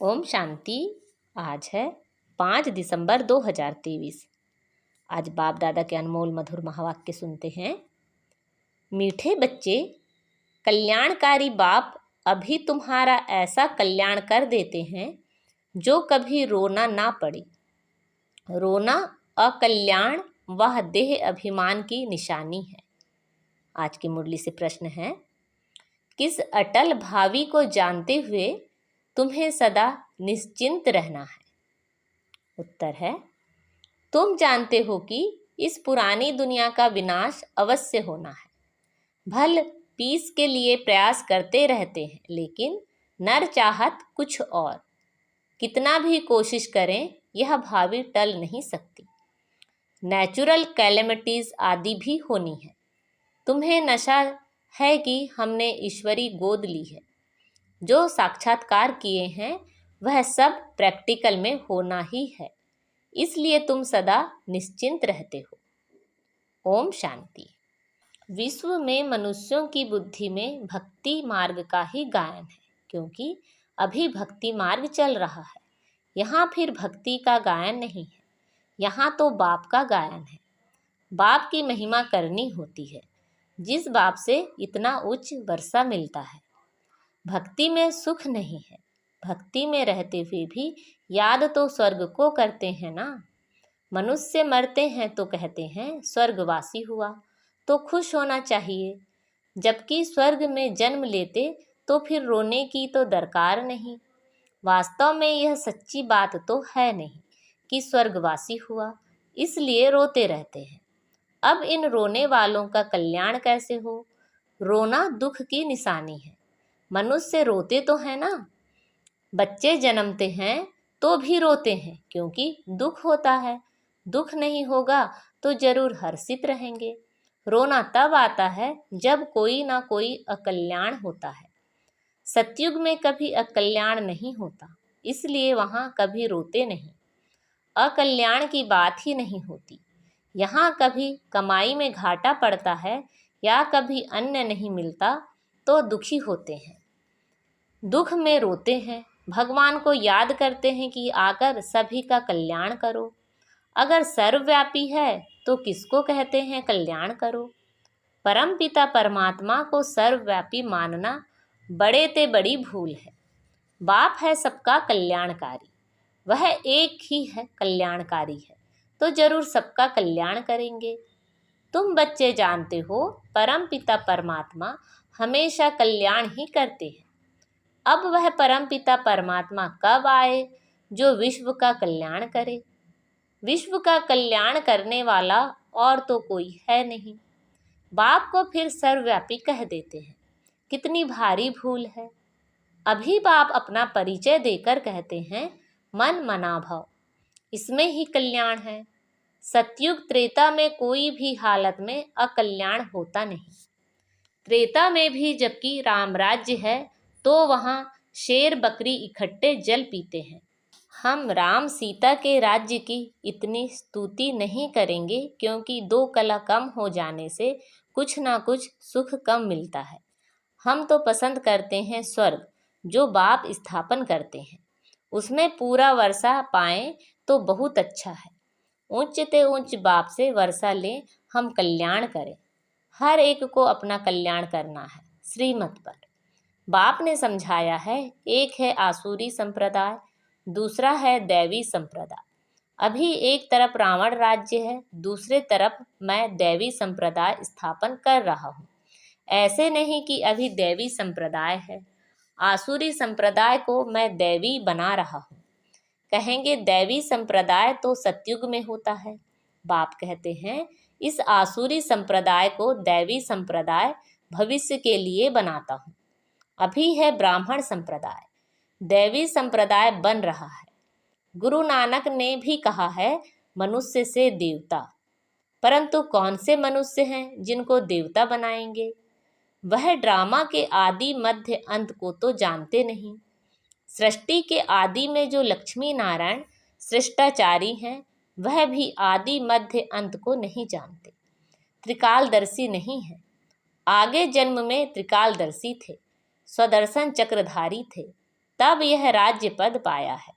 ओम शांति। आज है 5 दिसंबर 2023। आज बाप दादा के अनमोल मधुर महावाक्य सुनते हैं। मीठे बच्चे, कल्याणकारी बाप अभी तुम्हारा ऐसा कल्याण कर देते हैं जो कभी रोना ना पड़े। रोना अकल्याण वह देह अभिमान की निशानी है। आज की मुरली से प्रश्न है, किस अटल भावी को जानते हुए तुम्हें सदा निश्चिंत रहना है? उत्तर है, तुम जानते हो कि इस पुरानी दुनिया का विनाश अवश्य होना है। भल पीस के लिए प्रयास करते रहते हैं, लेकिन नर चाहत कुछ और। कितना भी कोशिश करें, यह भावी टल नहीं सकती। नेचुरल कैलेमिटीज आदि भी होनी है। तुम्हें नशा है कि हमने ईश्वरी गोद ली है। जो साक्षात्कार किए हैं वह सब प्रैक्टिकल में होना ही है, इसलिए तुम सदा निश्चिंत रहते हो। ओम शांति। विश्व में मनुष्यों की बुद्धि में भक्ति मार्ग का ही गायन है, क्योंकि अभी भक्ति मार्ग चल रहा है। यहाँ फिर भक्ति का गायन नहीं है, यहाँ तो बाप का गायन है। बाप की महिमा करनी होती है, जिस बाप से इतना उच्च वर्षा मिलता है। भक्ति में सुख नहीं है। भक्ति में रहते हुए भी याद तो स्वर्ग को करते हैं ना। मनुष्य मरते हैं तो कहते हैं स्वर्गवासी हुआ, तो खुश होना चाहिए। जबकि स्वर्ग में जन्म लेते तो फिर रोने की तो दरकार नहीं। वास्तव में यह सच्ची बात तो है नहीं कि स्वर्गवासी हुआ, इसलिए रोते रहते हैं। अब इन रोने वालों का कल्याण कैसे हो? रोना दुख की निशानी है। मनुष्य रोते तो है ना। बच्चे जन्मते हैं तो भी रोते हैं, क्योंकि दुख होता है। दुख नहीं होगा तो जरूर हर्षित रहेंगे। रोना तब आता है जब कोई ना कोई अकल्याण होता है। सतयुग में कभी अकल्याण नहीं होता, इसलिए वहाँ कभी रोते नहीं। अकल्याण की बात ही नहीं होती। यहाँ कभी कमाई में घाटा पड़ता है या कभी अन्न नहीं मिलता तो दुखी होते हैं, दुख में रोते हैं। भगवान को याद करते हैं कि आकर सभी का कल्याण करो। अगर सर्वव्यापी है तो किसको कहते हैं कल्याण करो? परमपिता परमात्मा को सर्वव्यापी मानना बड़े ते बड़ी भूल है। बाप है सबका कल्याणकारी, वह एक ही है कल्याणकारी है, तो जरूर सबका कल्याण करेंगे। तुम बच्चे जानते हो परमपिता परमात्मा हमेशा कल्याण ही करते हैं। अब वह परमपिता परमात्मा कब आए जो विश्व का कल्याण करे? विश्व का कल्याण करने वाला और तो कोई है नहीं। बाप को फिर सर्वव्यापी कह देते हैं, कितनी भारी भूल है। अभी बाप अपना परिचय देकर कहते हैं मन मना भव, इसमें ही कल्याण है। सतयुग त्रेता में कोई भी हालत में अकल्याण होता नहीं। त्रेता में भी जबकि राम राज्य है तो वहाँ शेर बकरी इकट्ठे जल पीते हैं। हम राम सीता के राज्य की इतनी स्तुति नहीं करेंगे, क्योंकि 2 कला कम हो जाने से कुछ ना कुछ सुख कम मिलता है। हम तो पसंद करते हैं स्वर्ग जो बाप स्थापन करते हैं, उसमें पूरा वर्षा पाएं तो बहुत अच्छा है। उच्च ते उच्च बाप से वर्षा लें, हम कल्याण करें। हर एक को अपना कल्याण करना है श्रीमत पर। बाप ने समझाया है, एक है आसुरी संप्रदाय, दूसरा है दैवी संप्रदाय। अभी एक तरफ रावण राज्य है, दूसरे तरफ मैं दैवी संप्रदाय स्थापन कर रहा हूँ। ऐसे नहीं कि अभी दैवी संप्रदाय है, आसुरी संप्रदाय को मैं दैवी बना रहा हूँ। कहेंगे दैवी संप्रदाय तो सतयुग में होता है। बाप कहते हैं इस आसुरी संप्रदाय को दैवी संप्रदाय भविष्य के लिए बनाता हूँ। अभी है ब्राह्मण संप्रदाय, दैवी संप्रदाय बन रहा है। गुरु नानक ने भी कहा है मनुष्य से देवता, परंतु कौन से मनुष्य हैं जिनको देवता बनाएंगे? वह ड्रामा के आदि मध्य अंत को तो जानते नहीं। सृष्टि के आदि में जो लक्ष्मी नारायण सृष्टाचारी हैं, वह भी आदि मध्य अंत को नहीं जानते, त्रिकालदर्शी नहीं है। आगे जन्म में त्रिकालदर्शी थे, स्वदर्शन चक्रधारी थे, तब यह राज्य पद पाया है।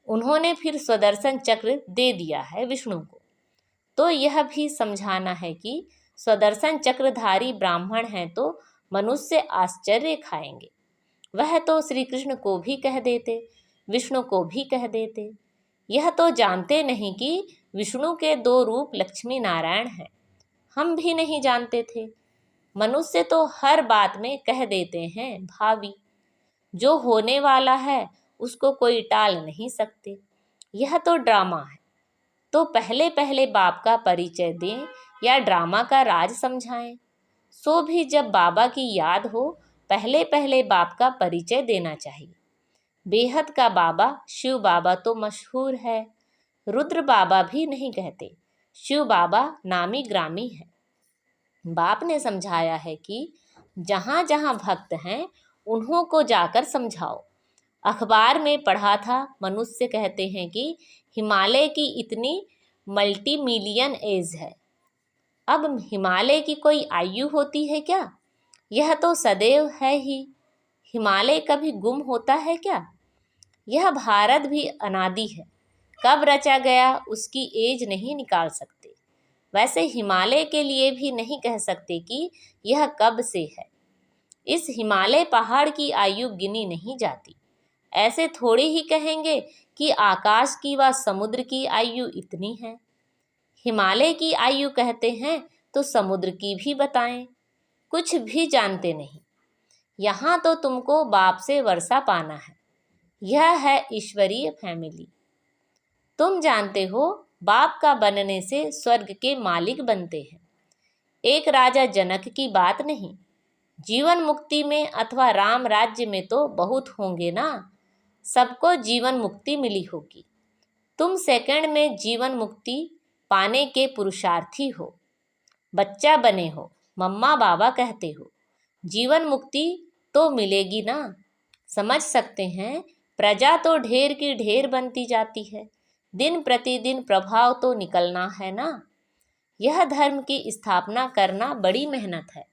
उन्होंने फिर स्वदर्शन चक्र दे दिया है विष्णु को। तो यह भी समझाना है कि स्वदर्शन चक्रधारी ब्राह्मण हैं तो मनुष्य आश्चर्य खाएंगे। वह तो श्री कृष्ण को भी कह देते, विष्णु को भी कह देते। यह तो जानते नहीं कि विष्णु के 2 रूप लक्ष्मी नारायण हैं। हम भी नहीं जानते थे। मनुष्य तो हर बात में कह देते हैं भावी। जो होने वाला है उसको कोई टाल नहीं सकते। यह तो ड्रामा है। तो पहले पहले बाप का परिचय दें या ड्रामा का राज समझाएं। सो भी जब बाबा की याद हो पहले पहले बाप का परिचय देना चाहिए। बेहद का बाबा शिव बाबा तो मशहूर है। रुद्र बाबा भी नहीं कहते, शिव बाबा नामी ग्रामी है। बाप ने समझाया है कि जहाँ जहाँ भक्त हैं उन्हों को जाकर समझाओ। अखबार में पढ़ा था, मनुष्य कहते हैं कि हिमालय की इतनी मल्टी मिलियन एज है। अब हिमालय की कोई आयु होती है क्या? यह तो सदैव है ही। हिमालय कभी गुम होता है क्या? यह भारत भी अनादि है। कब रचा गया उसकी एज नहीं निकाल सकते। वैसे हिमालय के लिए भी नहीं कह सकते कि यह कब से है। इस हिमालय पहाड़ की आयु गिनी नहीं जाती। ऐसे थोड़े ही कहेंगे कि आकाश की व समुद्र की आयु इतनी है। हिमालय की आयु कहते हैं तो समुद्र की भी बताएं। कुछ भी जानते नहीं। यहाँ तो तुमको बाप से वर्षा पाना है। यह है ईश्वरीय फैमिली। तुम जानते हो बाप का बनने से स्वर्ग के मालिक बनते हैं। एक राजा जनक की बात नहीं। जीवन मुक्ति में अथवा राम राज्य में तो बहुत होंगे ना। सबको जीवन मुक्ति मिली होगी। तुम सेकंड में जीवन मुक्ति पाने के पुरुषार्थी हो। बच्चा बने हो, मम्मा बाबा कहते हो। जीवन मुक्ति तो मिलेगी ना। समझ सकते हैं, प्रजा तो ढेर की ढेर बनती जाती है। दिन प्रतिदिन प्रभाव तो निकलना है ना। यह धर्म की स्थापना करना बड़ी मेहनत है।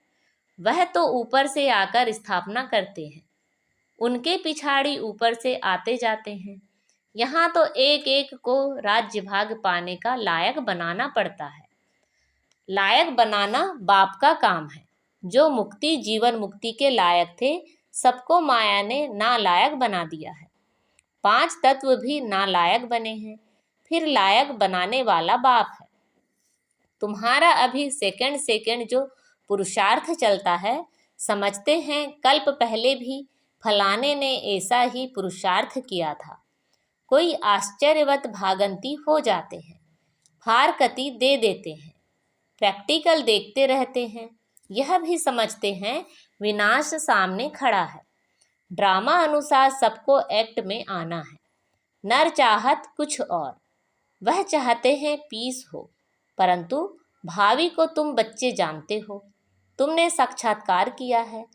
वह तो ऊपर से आकर स्थापना करते हैं। उनके पिछाड़ी ऊपर से आते जाते हैं। यहाँ तो एक एक को राज्य भाग पाने का लायक बनाना पड़ता है। लायक बनाना बाप का काम है। जो मुक्ति जीवन मुक्ति के लायक थे सबको माया ने नालायक बना दिया है। 5 तत्व भी नालायक बने हैं। फिर लायक बनाने वाला बाप है। तुम्हारा अभी सेकंड सेकंड जो पुरुषार्थ चलता है, समझते हैं कल्प पहले भी फलाने ने ऐसा ही पुरुषार्थ किया था। कोई आश्चर्यवत भागंती हो जाते हैं, फारकती दे देते हैं, प्रैक्टिकल देखते रहते हैं। यह भी समझते हैं विनाश सामने खड़ा है। ड्रामा अनुसार सबको एक्ट में आना है। नर चाहत कुछ और। वह चाहते हैं पीस हो, परंतु भावी को तुम बच्चे जानते हो। तुमने साक्षात्कार किया है।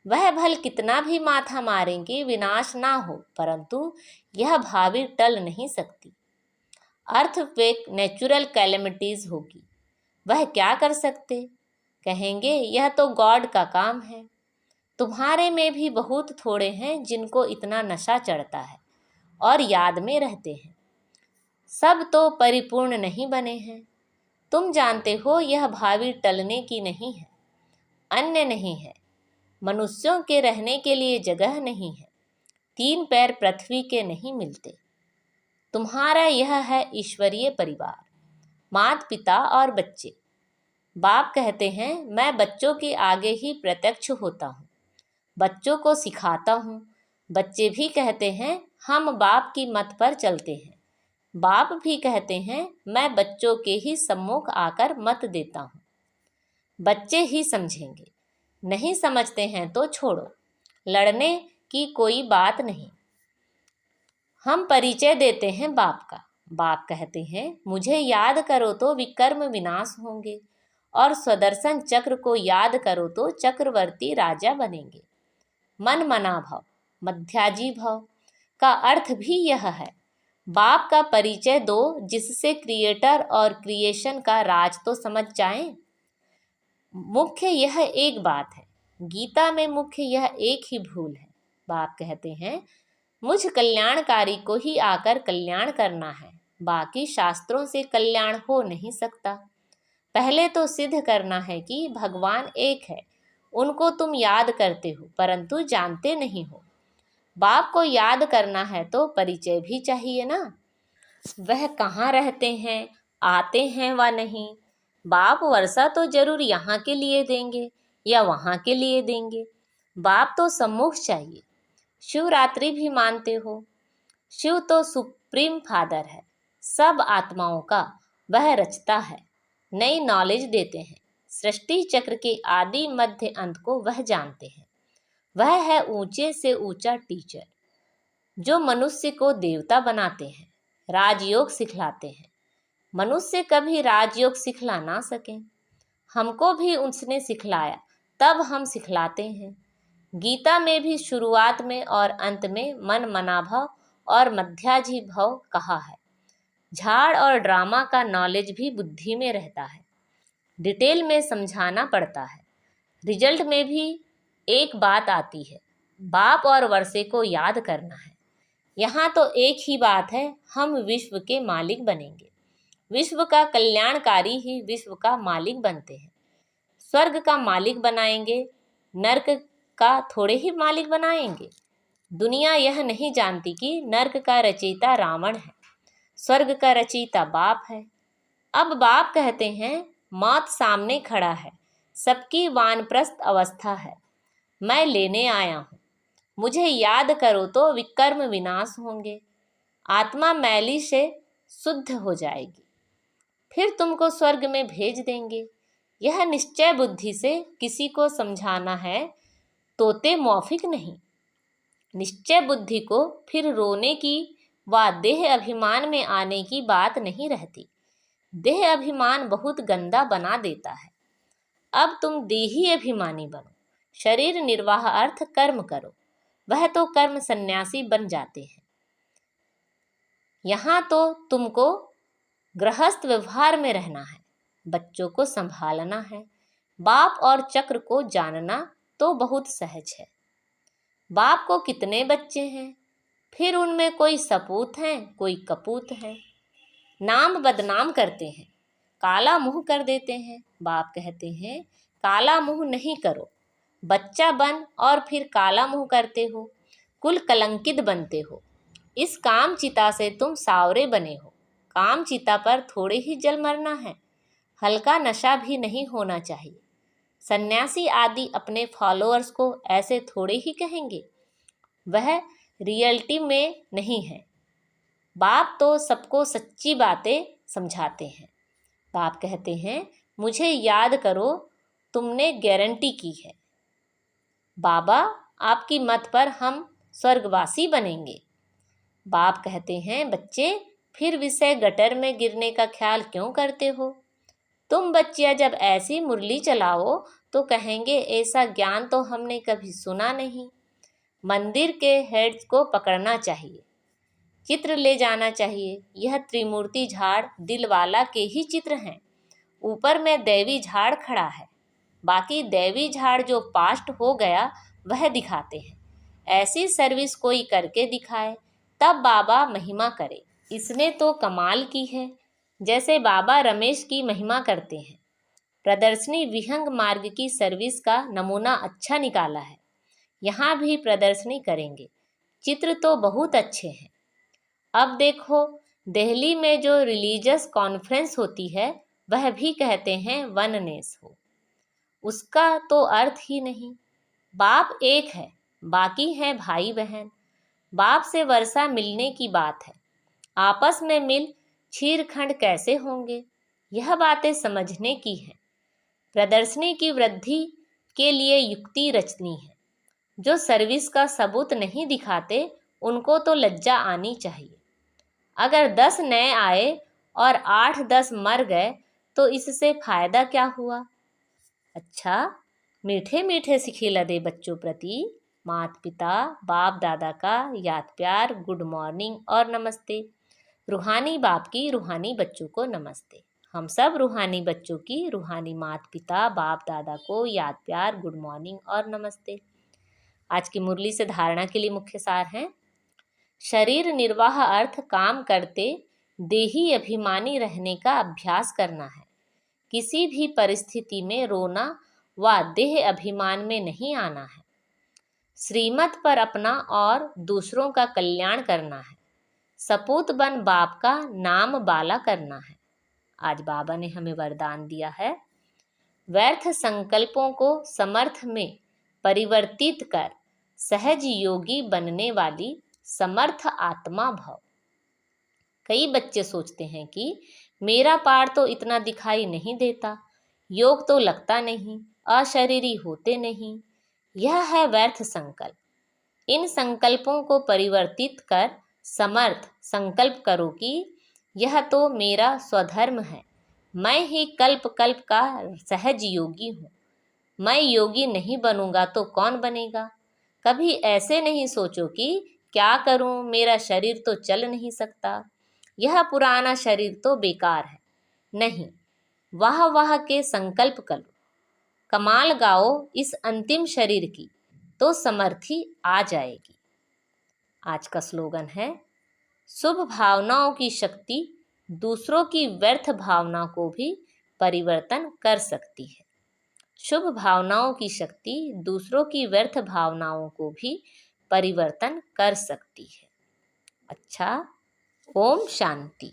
वह भल कितना भी माथा मारेंगे विनाश ना हो, परंतु यह भावी टल नहीं सकती। अर्थक्वेक नेचुरल कैलेमिटीज होगी। वह क्या कर सकते? कहेंगे यह तो गॉड का काम है। तुम्हारे में भी बहुत थोड़े हैं जिनको इतना नशा चढ़ता है और याद में रहते हैं। सब तो परिपूर्ण नहीं बने हैं। तुम जानते हो यह भावी टलने की नहीं है। अन्य नहीं है। मनुष्यों के रहने के लिए जगह नहीं है। 3 पैर पृथ्वी के नहीं मिलते। तुम्हारा यह है ईश्वरीय परिवार, माता पिता और बच्चे। बाप कहते हैं मैं बच्चों के आगे ही प्रत्यक्ष होता हूँ, बच्चों को सिखाता हूँ। बच्चे भी कहते हैं हम बाप की मत पर चलते हैं। बाप भी कहते हैं मैं बच्चों के ही सम्मुख आकर मत देता हूँ। बच्चे ही समझेंगे। नहीं समझते हैं तो छोड़ो, लड़ने की कोई बात नहीं। हम परिचय देते हैं बाप का। बाप कहते हैं मुझे याद करो तो विकर्म विनाश होंगे, और स्वदर्शन चक्र को याद करो तो चक्रवर्ती राजा बनेंगे। मन मना भाव, मध्याजी भाव का अर्थ भी यह है। बाप का परिचय दो जिससे क्रिएटर और क्रिएशन का राज तो समझ जाएं। मुख्य यह एक बात है। गीता में मुख्य यह एक ही भूल है। बाप कहते हैं, मुझ कल्याणकारी को ही आकर कल्याण करना है, बाकी शास्त्रों से कल्याण हो नहीं सकता। पहले तो सिद्ध करना है कि भगवान एक है, उनको तुम याद करते हो परंतु जानते नहीं हो। बाप को याद करना है तो परिचय भी चाहिए ना, वह कहाँ रहते हैं, आते हैं व नहीं। बाप वर्षा तो जरूर यहाँ के लिए देंगे या वहाँ के लिए देंगे, बाप तो सम्मुख चाहिए। शिवरात्रि भी मानते हो, शिव तो सुप्रीम फादर है, सब आत्माओं का वह रचता है, नई नॉलेज देते हैं, सृष्टि चक्र के आदि मध्य अंत को वह जानते हैं। वह है ऊंचे से ऊंचा टीचर, जो मनुष्य को देवता बनाते हैं, राजयोग सिखलाते हैं। मनुष्य कभी राजयोग सिखला ना सके, हमको भी उसने सिखलाया, तब हम सिखलाते हैं। गीता में भी शुरुआत में और अंत में मन मनाभव और मध्याजी भव कहा है। झाड़ और ड्रामा का नॉलेज भी बुद्धि में रहता है, डिटेल में समझाना पड़ता है। रिजल्ट में भी एक बात आती है, बाप और वर्षे को याद करना है। यहाँ तो एक ही बात है, हम विश्व के मालिक बनेंगे। विश्व का कल्याणकारी ही विश्व का मालिक बनते हैं। स्वर्ग का मालिक बनाएंगे, नर्क का थोड़े ही मालिक बनाएंगे। दुनिया यह नहीं जानती कि नर्क का रचयिता रावण है, स्वर्ग का रचयिता बाप है। अब बाप कहते हैं, मौत सामने खड़ा है, सबकी वानप्रस्थ अवस्था है, मैं लेने आया हूँ, मुझे याद करो तो विकर्म विनाश होंगे, आत्मा मैली से शुद्ध हो जाएगी, फिर तुमको स्वर्ग में भेज देंगे। यह निश्चय बुद्धि से किसी को समझाना है, तोते मौफिक नहीं। निश्चय बुद्धि को फिर रोने की व देह अभिमान में आने की बात नहीं रहती। देह अभिमान बहुत गंदा बना देता है। अब तुम देही अभिमानी बनो, शरीर निर्वाह अर्थ कर्म करो, वह तो कर्म सन्यासी बन जाते हैं। यहाँ तो तुमको गृहस्थ व्यवहार में रहना है, बच्चों को संभालना है। बाप और चक्र को जानना तो बहुत सहज है। बाप को कितने बच्चे हैं, फिर उनमें कोई सपूत हैं, कोई कपूत हैं, नाम बदनाम करते हैं, काला मुंह कर देते हैं। बाप कहते हैं, काला मुंह नहीं करो, बच्चा बन और फिर काला मुंह करते हो, कुल कलंकित बनते हो। इस काम चिता से तुम सावरे बने हो। काम चिता पर थोड़े ही जल मरना है, हल्का नशा भी नहीं होना चाहिए। सन्यासी आदि अपने फॉलोअर्स को ऐसे थोड़े ही कहेंगे, वह रियलिटी में नहीं है। बाप तो सबको सच्ची बातें समझाते हैं। बाप कहते हैं, मुझे याद करो, तुमने गारंटी की है। बाबा, आपकी मत पर हम स्वर्गवासी बनेंगे। बाप कहते हैं, बच्चे फिर विषय गटर में गिरने का ख्याल क्यों करते हो? तुम बच्चियां जब ऐसी मुरली चलाओ तो कहेंगे, ऐसा ज्ञान तो हमने कभी सुना नहीं। मंदिर के हेड्स को पकड़ना चाहिए, चित्र ले जाना चाहिए। यह त्रिमूर्ति झाड़ दिलवाला के ही चित्र हैं। ऊपर में दैवी झाड़ खड़ा है, बाकी दैवी झाड़ जो पास्ट हो गया वह दिखाते हैं। ऐसी सर्विस कोई करके दिखाए, तब बाबा महिमा करे। इसने तो कमाल की है, जैसे बाबा रमेश की महिमा करते हैं। प्रदर्शनी विहंग मार्ग की सर्विस का नमूना अच्छा निकाला है। यहाँ भी प्रदर्शनी करेंगे, चित्र तो बहुत अच्छे हैं। अब देखो, दिल्ली में जो रिलीजियस कॉन्फ्रेंस होती है वह भी कहते हैं वननेस हो, उसका तो अर्थ ही नहीं। बाप एक है, बाकी हैं भाई बहन। बाप से वर्षा मिलने की बात है, आपस में मिल छीरखंड कैसे होंगे, यह बातें समझने की हैं। प्रदर्शनी की वृद्धि के लिए युक्ति रचनी है। जो सर्विस का सबूत नहीं दिखाते उनको तो लज्जा आनी चाहिए। अगर 10 नए आए और 8-10 मर गए तो इससे फायदा क्या हुआ? अच्छा, मीठे मीठे सिखिला दे बच्चों प्रति माता पिता बाप दादा का याद प्यार, गुड मॉर्निंग और नमस्ते। रूहानी बाप की रूहानी बच्चों को नमस्ते। हम सब रूहानी बच्चों की रूहानी माता पिता बाप दादा को याद प्यार, गुड मॉर्निंग और नमस्ते। आज की मुरली से धारणा के लिए मुख्य सार है। शरीर निर्वाह अर्थ काम करते देही अभिमानी रहने का अभ्यास करना है। किसी भी परिस्थिति में रोना व देह अभिमान में नहीं आना है। श्रीमत पर अपना और दूसरों का कल्याण करना है। सपूत बन बाप का नाम बाला करना है। आज बाबा ने हमें वरदान दिया है, व्यर्थ संकल्पों को समर्थ में परिवर्तित कर सहज योगी बनने वाली समर्थ आत्मा भव। कई बच्चे सोचते हैं कि मेरा पार तो इतना दिखाई नहीं देता, योग तो लगता नहीं, अशरीरी होते नहीं। यह है व्यर्थ संकल्प। इन संकल्पों को परिवर्तित कर समर्थ संकल्प करो कि यह तो मेरा स्वधर्म है, मैं ही कल्प कल्प का सहज योगी हूँ। मैं योगी नहीं बनूंगा तो कौन बनेगा। कभी ऐसे नहीं सोचो कि क्या करूं, मेरा शरीर तो चल नहीं सकता, यह पुराना शरीर तो बेकार है। नहीं, वाह वाह के संकल्प करो, कमाल गाओ इस अंतिम शरीर की, तो समर्थी आ जाएगी। आज का स्लोगन है, शुभ भावनाओं की शक्ति दूसरों की व्यर्थ भावना को भी परिवर्तन कर सकती है। शुभ भावनाओं की शक्ति दूसरों की व्यर्थ भावनाओं को भी परिवर्तन कर सकती है। अच्छा, ओम शांति।